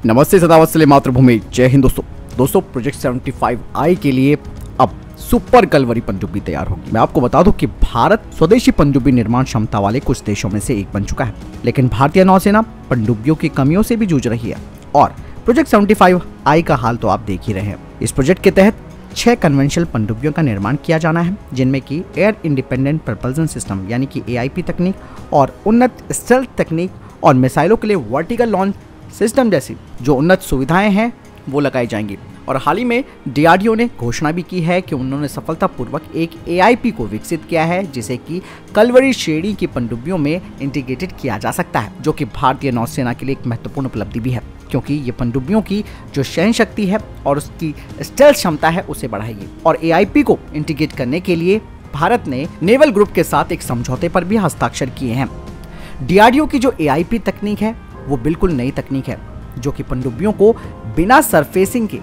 नमस्ते, सदावत्सल्य मातृभूमि, जय हिंद। दोस्तों प्रोजेक्ट 75I के लिए अब सुपर कलवरी पनडुब्बी तैयार होगी। मैं आपको बता दूं कि भारत स्वदेशी पनडुब्बी निर्माण क्षमता वाले कुछ देशों में से एक बन चुका है, लेकिन भारतीय नौसेना पनडुब्बियों की कमियों से भी जूझ रही है और प्रोजेक्ट 75I का हाल तो आप देख ही रहे हैं। इस प्रोजेक्ट के तहत 6 कन्वेंशनल पनडुब्बियों का निर्माण किया जाना है, जिनमें कि एयर इंडिपेंडेंट प्रपल्सन सिस्टम यानी कि AIP तकनीक और उन्नत स्टेल्थ तकनीक और मिसाइलों के लिए वर्टिकल लॉन्च सिस्टम जैसी जो उन्नत सुविधाएं हैं वो लगाई जाएंगी। और हाल ही में DRDO ने घोषणा भी की है कि उन्होंने सफलतापूर्वक एक AIP को विकसित किया है, जिसे कि कलवरी श्रेणी की पनडुब्बियों में इंटीग्रेटेड किया जा सकता है, जो कि भारतीय नौसेना के लिए एक महत्वपूर्ण उपलब्धि भी है, क्योंकि ये पनडुब्बियों की जो सहन शक्ति है और उसकी स्टेल्थ क्षमता है उसे बढ़ाएगी। और AIP को इंटीग्रेट करने के लिए भारत ने नेवल ग्रुप के साथ एक समझौते पर भी हस्ताक्षर किए हैं। DRDO की जो AIP तकनीक है वो बिल्कुल नई तकनीक है, जो कि पनडुब्बियों को बिना सरफेसिंग के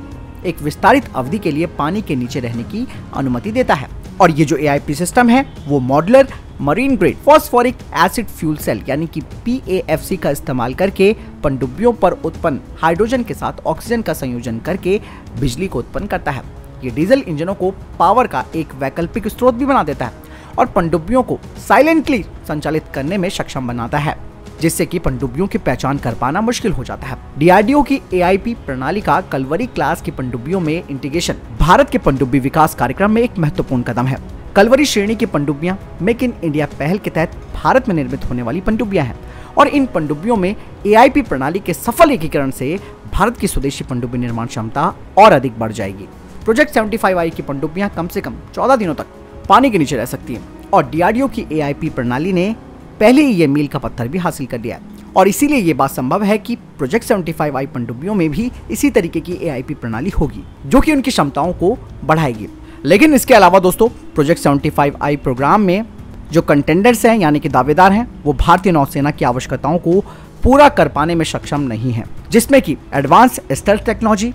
एक विस्तारित अवधि के लिए पानी के नीचे रहने की अनुमति देता है। और ये जो AIP सिस्टम है वो modular marine grade phosphoric acid fuel cell यानी कि PAFC का इस्तेमाल करके पनडुब्बियों पर उत्पन्न हाइड्रोजन के साथ ऑक्सीजन का संयोजन करके बिजली को उत्पन्न करता है। ये डीजल इंजनों को पावर का एक वैकल्पिक स्रोत भी बना देता है और पनडुब्बियों को साइलेंटली संचालित करने में सक्षम बनाता है, जिससे कि पनडुब्बियों की पहचान कर पाना मुश्किल हो जाता है। DRDO की AIP प्रणाली का कलवरी क्लास की पनडुब्बियों में इंटीग्रेशन भारत के पनडुब्बी विकास कार्यक्रम में एक महत्वपूर्ण कदम है। कलवरी श्रेणी की पनडुब्बियां मेक इन इंडिया पहल के तहत भारत में निर्मित होने वाली पनडुब्बियां हैं और इन पनडुब्बियों में AIP प्रणाली के सफल एकीकरण से भारत की स्वदेशी पनडुब्बी निर्माण क्षमता और अधिक बढ़ जाएगी। प्रोजेक्ट 75I की पनडुब्बियां कम से कम 14 दिनों तक पानी के नीचे रह सकती हैं और DRDO की AIP प्रणाली ने पहले ही ये मील का पत्थर भी हासिल कर लिया है और इसीलिए ये बात संभव है कि प्रोजेक्ट 75I पनडुब्बियों में भी इसी तरीके की AIP प्रणाली होगी, जो कि उनकी क्षमताओं को बढ़ाएगी। लेकिन इसके अलावा दोस्तों प्रोजेक्ट 75I प्रोग्राम में जो कंटेंडर्स हैं यानी कि दावेदार हैं, वो भारतीय नौसेना की आवश्यकताओं को पूरा कर पाने में सक्षम नहीं है, जिसमें कि advance stealth technology,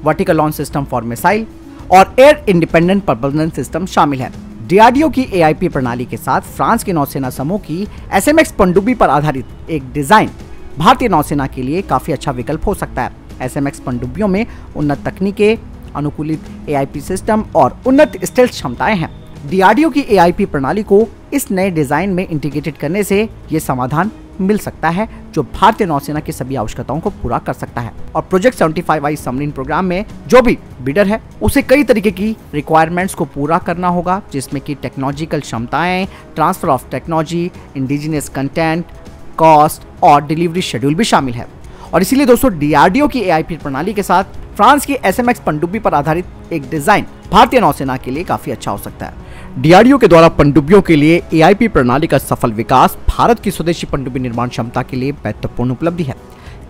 vertical launch system for missile और एयर इंडिपेंडेंट प्रपल्सन सिस्टम शामिल है। DRDO की AIP प्रणाली के साथ फ्रांस की नौसेना समूह की SMX पनडुब्बी पर आधारित एक डिजाइन भारतीय नौसेना के लिए काफी अच्छा विकल्प हो सकता है। SMX पनडुब्बियों में उन्नत तकनीकें, अनुकूलित AIP सिस्टम और उन्नत स्टेल्थ क्षमताएं हैं। DRDO की AIP प्रणाली को इस नए डिजाइन में इंटीग्रेटेड करने से ये समाधान मिल सकता है जो भारतीय नौसेना की सभी आवश्यकताओं को पूरा कर सकता है। और प्रोजेक्ट 75I सबमरीन प्रोग्राम में जो भी बिडर है उसे कई तरीके की रिक्वायरमेंट्स को पूरा करना होगा, जिसमें कि टेक्नोलॉजिकल क्षमताएं, transfer of technology, indigenous content, cost और डिलीवरी शेड्यूल भी शामिल है। और इसीलिए दोस्तों DRDO की AIP प्रणाली के साथ फ्रांस की SMX पनडुब्बी पर आधारित एक डिजाइन भारतीय नौसेना के लिए काफी अच्छा हो सकता है। DRDO के द्वारा पनडुब्बियों के लिए AIP प्रणाली का सफल विकास भारत की स्वदेशी पनडुब्बी निर्माण क्षमता के लिए महत्वपूर्ण उपलब्धि है।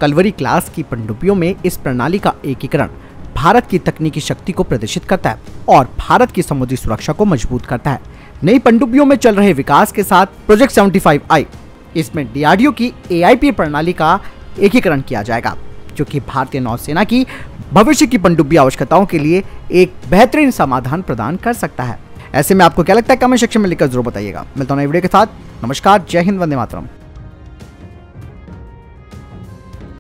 कलवरी क्लास की पनडुब्बियों में इस प्रणाली का एकीकरण भारत की तकनीकी शक्ति को प्रदर्शित करता है और भारत की समुद्री सुरक्षा को मजबूत करता है। नई पनडुब्बियों में चल रहे विकास के साथ प्रोजेक्ट 75I इसमें DRDO की AIP प्रणाली का एकीकरण किया जाएगा, जो कि भारतीय नौसेना की भविष्य की पनडुब्बी आवश्यकताओं के लिए एक बेहतरीन समाधान प्रदान कर सकता है। ऐसे में आपको क्या लगता है, कमेंट सेक्शन में लिखकर जरूर बताइएगा। मिलता हूं नई वीडियो के साथ। नमस्कार, जय हिंद, वंदे मातरम।